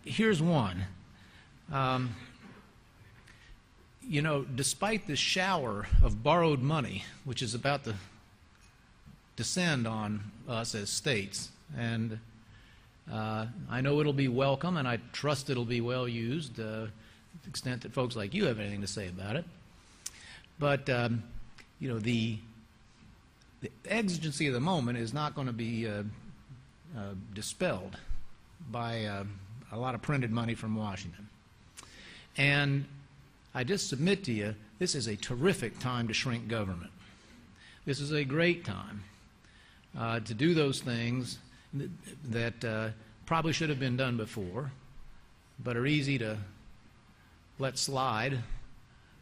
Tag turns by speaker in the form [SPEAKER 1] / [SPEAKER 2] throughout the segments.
[SPEAKER 1] Here's one. You know, despite the shower of borrowed money, which is about to descend on us as states, and I know it'll be welcome, and I trust it'll be well used, to the extent that folks like you have anything to say about it. But you know, the exigency of the moment is not going to be dispelled by a lot of printed money from Washington. And I just submit to you, this is a terrific time to shrink government. This is a great time to do those things that probably should have been done before, but are easy to let slide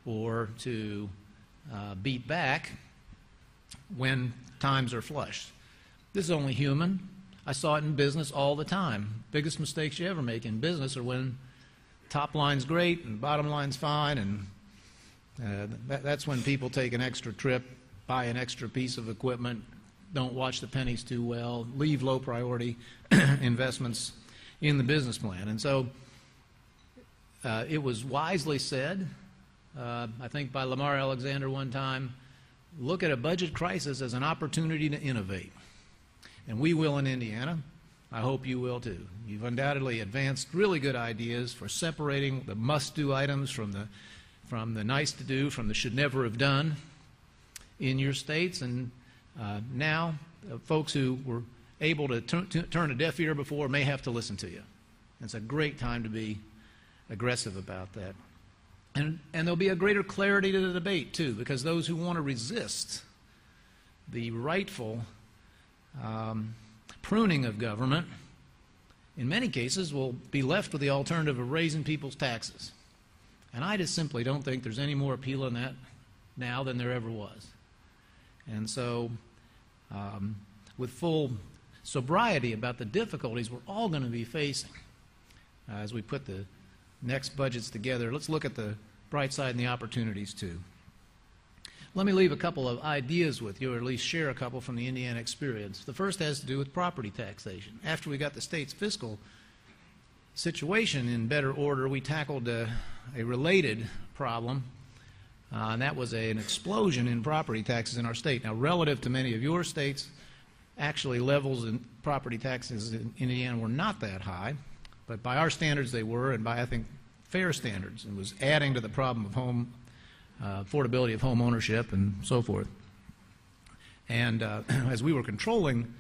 [SPEAKER 1] or to beat back when times are flush. This is only human. I saw it in business all the time. Biggest mistakes you ever make in business are when top line's great and bottom line's fine, and that's when people take an extra trip, buy an extra piece of equipment, don't watch the pennies too well, leave low priority investments in the business plan. And so it was wisely said, I think by Lamar Alexander one time, look at a budget crisis as an opportunity to innovate. And we will in Indiana. I hope you will too. You've undoubtedly advanced really good ideas for separating the must-do items from the nice-to-do, from the should-never-have-done in your states. And now folks who were able to turn a deaf ear before may have to listen to you. It's a great time to be aggressive about that. And there'll be a greater clarity to the debate too, because those who want to resist the rightful pruning of government, in many cases, will be left with the alternative of raising people's taxes. And I just simply don't think there's any more appeal in that now than there ever was. And so, with full sobriety about the difficulties we're all going to be facing as we put the next budgets together, let's look at the bright side and the opportunities too. Let me leave a couple of ideas with you, or at least share a couple from the Indiana experience. The first has to do with property taxation. After we got the state's fiscal situation in better order, we tackled a related problem, and that was an explosion in property taxes in our state. Now, relative to many of your states, actually levels in property taxes in Indiana were not that high, but by our standards they were, and by, I think, fair standards. It was adding to the problem of home affordability of home ownership and so forth. And as we were controlling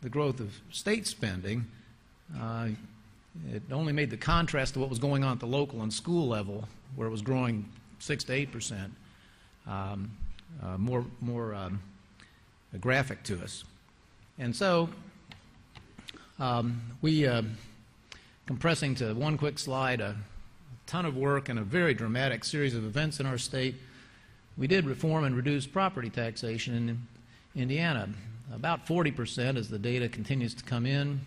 [SPEAKER 1] the growth of state spending, it only made the contrast to what was going on at the local and school level, where it was growing 6 to 8%, more graphic to us. And so compressing to one quick slide, a ton of work and a very dramatic series of events in our state, we did reform and reduce property taxation in Indiana. About 40%, as the data continues to come in,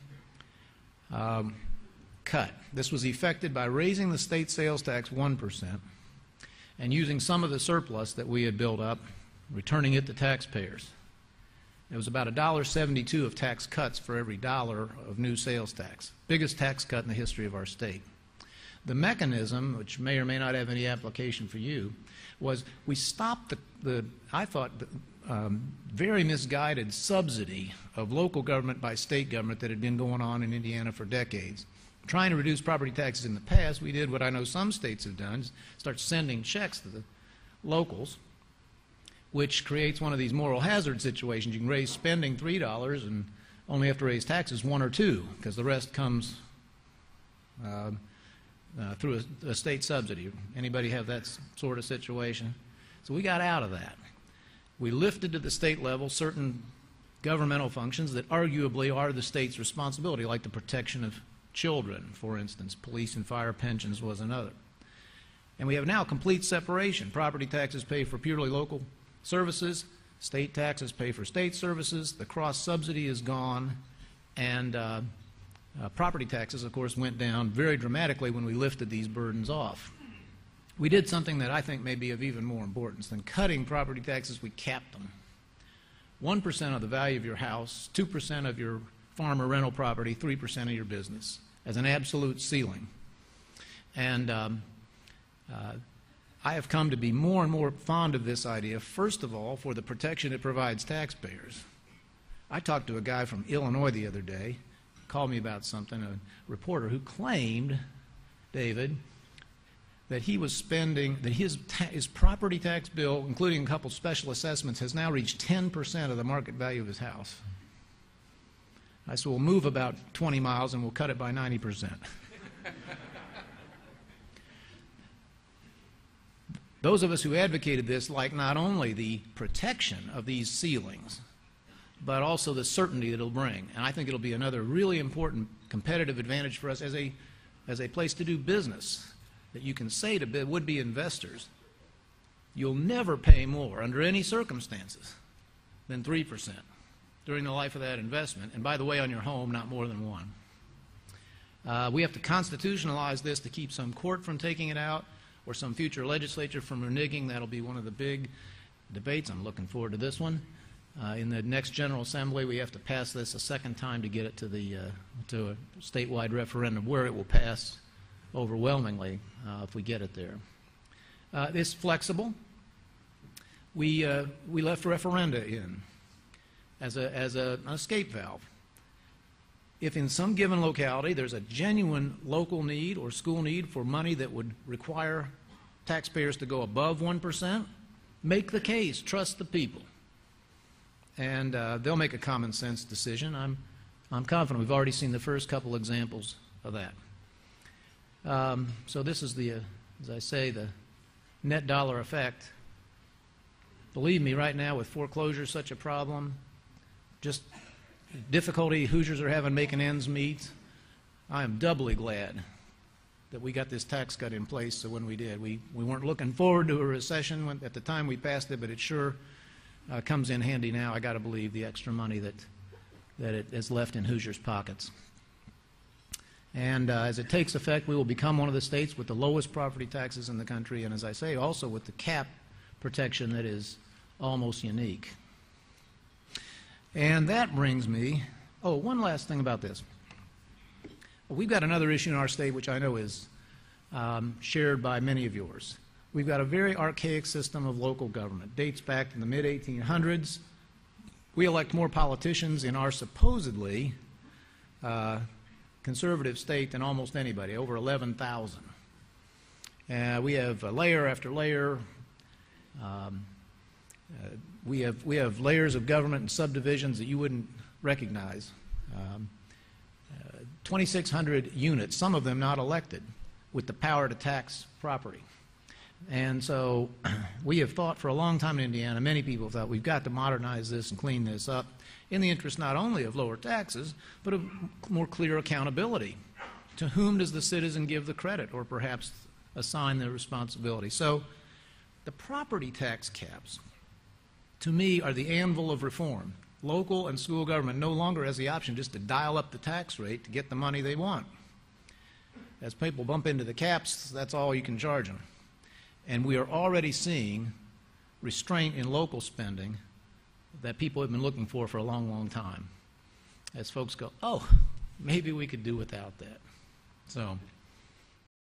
[SPEAKER 1] cut. This was effected by raising the state sales tax 1% and using some of the surplus that we had built up, returning it to taxpayers. It was about $1.72 of tax cuts for every dollar of new sales tax. Biggest tax cut in the history of our state. The mechanism, which may or may not have any application for you, was we stopped I thought, very misguided subsidy of local government by state government that had been going on in Indiana for decades. Trying to reduce property taxes in the past, we did what I know some states have done, start sending checks to the locals, which creates one of these moral hazard situations. You can raise spending $3 and only have to raise taxes 1 or 2, because the rest comes through a state subsidy. Anybody have that sort of situation? So we got out of that. We lifted to the state level certain governmental functions that arguably are the state's responsibility, like the protection of children, for instance. Police and fire pensions was another. And we have now complete separation. Property taxes pay for purely local services. State taxes pay for state services. The cross-subsidy is gone. And property taxes, of course, went down very dramatically when we lifted these burdens off. We did something that I think may be of even more importance than cutting property taxes. We capped them. 1% of the value of your house, 2% of your farm or rental property, 3% of your business. as an absolute ceiling. And I have come to be more and more fond of this idea, first of all, for the protection it provides taxpayers. I talked to a guy from Illinois the other day, called me about something, a reporter who claimed, David, that he was spending, that his property tax bill, including a couple special assessments, has now reached 10% of the market value of his house. I said, we'll move about 20 miles and we'll cut it by 90%. Those of us who advocated this like not only the protection of these ceilings, but also the certainty that it'll bring. And I think it'll be another really important competitive advantage for us as a place to do business, that you can say to would-be investors, you'll never pay more under any circumstances than 3% during the life of that investment. And by the way, on your home, not more than 1%. We have to constitutionalize this to keep some court from taking it out or some future legislature from reneging. That'll be one of the big debates. I'm looking forward to this one. In the next General Assembly, we have to pass this a second time to get it to a statewide referendum, where it will pass overwhelmingly if we get it there. It's flexible. We left referenda in as an escape valve. If in some given locality there's a genuine local need or school need for money that would require taxpayers to go above 1%, make the case, trust the people. And they'll make a common sense decision. I'm confident. We've already seen the first couple examples of that. So this is as I say, the net dollar effect. Believe me, right now with foreclosure such a problem, just difficulty Hoosiers are having making ends meet, I am doubly glad that we got this tax cut in place. So when we did, we weren't looking forward to a recession at the time we passed it, but it sure comes in handy now. I got to believe the extra money that it is left in Hoosiers' pockets. And as it takes effect, we will become one of the states with the lowest property taxes in the country, and as I say, also with the cap protection that is almost unique. And that brings me, one last thing about this. We've got another issue in our state which I know is shared by many of yours. We've got a very archaic system of local government. Dates back to the mid-1800s. We elect more politicians in our supposedly conservative state than almost anybody, over 11,000. We have layer after layer. We have layers of government and subdivisions that you wouldn't recognize. 2,600 units, some of them not elected, with the power to tax property. And so we have thought for a long time in Indiana, many people have thought we've got to modernize this and clean this up in the interest not only of lower taxes, but of more clear accountability. To whom does the citizen give the credit or perhaps assign the responsibility? So the property tax caps, to me, are the anvil of reform. Local and school government no longer has the option just to dial up the tax rate to get the money they want. As people bump into the caps, that's all you can charge them. And we are already seeing restraint in local spending that people have been looking for a long, long time. As folks go, oh, maybe we could do without that. So